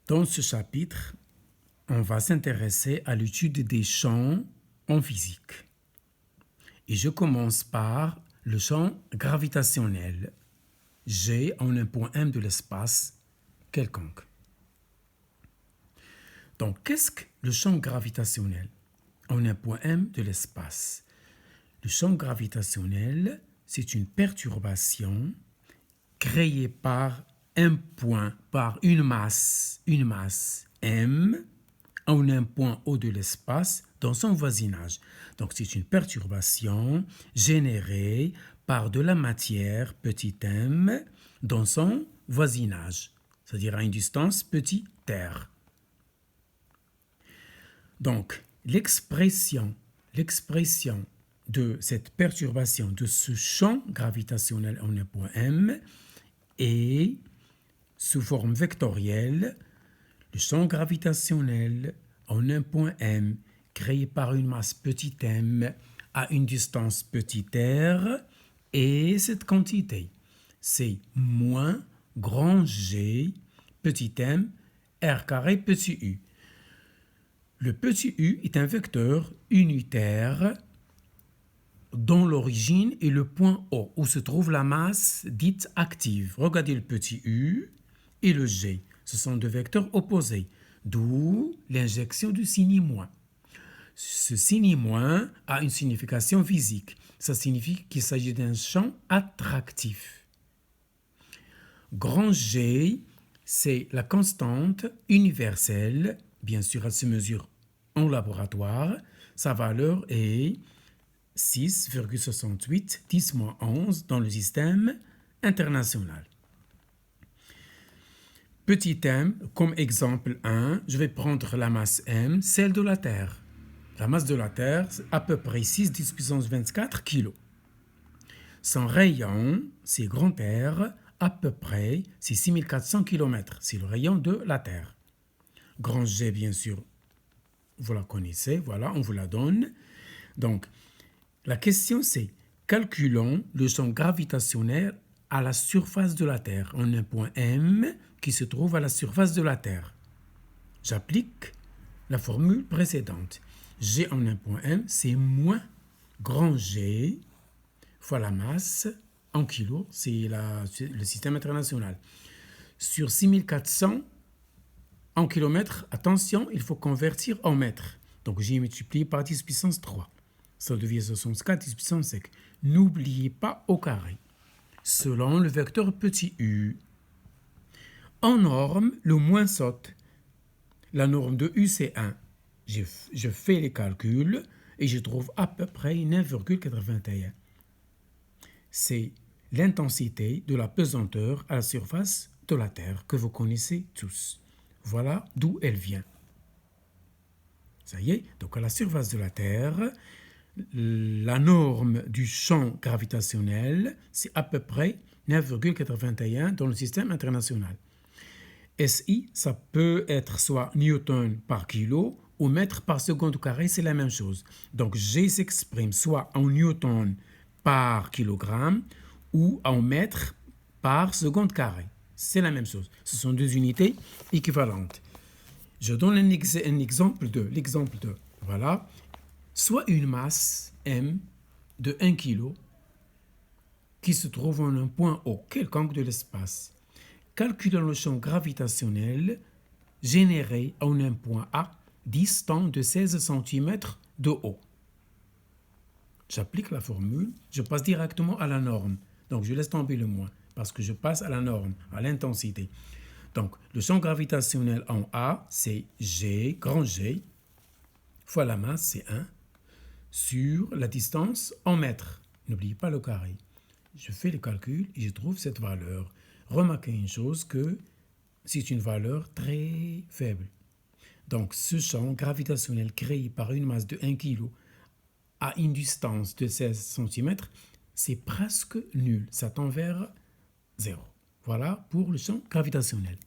Dans ce chapitre, on va s'intéresser à l'étude des champs en physique. Et je commence par le champ gravitationnel. G en un point M de l'espace quelconque. Donc, qu'est-ce que le champ gravitationnel en un point M de l'espace? Le champ gravitationnel, c'est une perturbation créée par un point, par une masse M en un point O de l'espace dans son voisinage. Donc, c'est une perturbation générée par de la matière petit m dans son voisinage, c'est-à-dire à une distance petit r. Donc, l'expression de cette perturbation, de ce champ gravitationnel en un point M est sous forme vectorielle. Le champ gravitationnel en un point M créé par une masse petit m à une distance petit r et cette quantité, c'est moins grand G petit m r carré petit u. Le petit u est un vecteur unitaire dont l'origine est le point O, où se trouve la masse dite active. Regardez le petit u et le G. Ce sont deux vecteurs opposés, d'où l'injection du signe moins. Ce signe moins a une signification physique. Ça signifie qu'il s'agit d'un champ attractif. Grand G, c'est la constante universelle. Bien sûr, elle se mesure en laboratoire. Sa valeur est 6,68 10-11 dans le système international. Petit m, comme exemple 1, je vais prendre la masse m, celle de la Terre. La masse de la Terre, c'est à peu près 6 10 puissance 24 kg. Son rayon, c'est grand R, à peu près, c'est 6400 km. C'est le rayon de la Terre. Grand G, bien sûr, vous la connaissez, voilà, on vous la donne. Donc, la question c'est, calculons le champ gravitationnel à la surface de la Terre, en un point M qui se trouve à la surface de la Terre. J'applique la formule précédente. G en un point M, c'est moins grand G fois la masse en kilos, c'est le système international. Sur 6400 en kilomètres, attention, il faut convertir en mètres. Donc j'ai multiplié par 10 puissance 3. Ça devient 64 10 puissance 5. N'oubliez pas au carré. Selon le vecteur petit u. En norme, le moins saute. La norme de u, c'est 1. Je fais les calculs et je trouve à peu près 9,81. C'est l'intensité de la pesanteur à la surface de la Terre que vous connaissez tous. Voilà d'où elle vient. Ça y est, donc à la surface de la Terre, la norme du champ gravitationnel, c'est à peu près 9,81 dans le système international. SI, ça peut être soit newton par kilo ou mètre par seconde carré, c'est la même chose. Donc G s'exprime soit en newton par kilogramme ou en mètre par seconde carré. C'est la même chose. Ce sont deux unités équivalentes. Je donne un exemple de. L'exemple de, voilà, soit une masse M de 1 kg qui se trouve en un point O quelconque de l'espace. Calculons le champ gravitationnel généré en un point A distant de 16 cm de haut. J'applique la formule, je passe directement à la norme. Donc je laisse tomber le moins parce que je passe à la norme, à l'intensité. Donc le champ gravitationnel en A, c'est G, grand G, fois la masse, c'est 1, sur la distance en mètres. N'oubliez pas le carré. Je fais le calcul et je trouve cette valeur. Remarquez une chose que c'est une valeur très faible. Donc ce champ gravitationnel créé par une masse de 1 kg à une distance de 16 cm, c'est presque nul. Ça tend vers 0. Voilà pour le champ gravitationnel.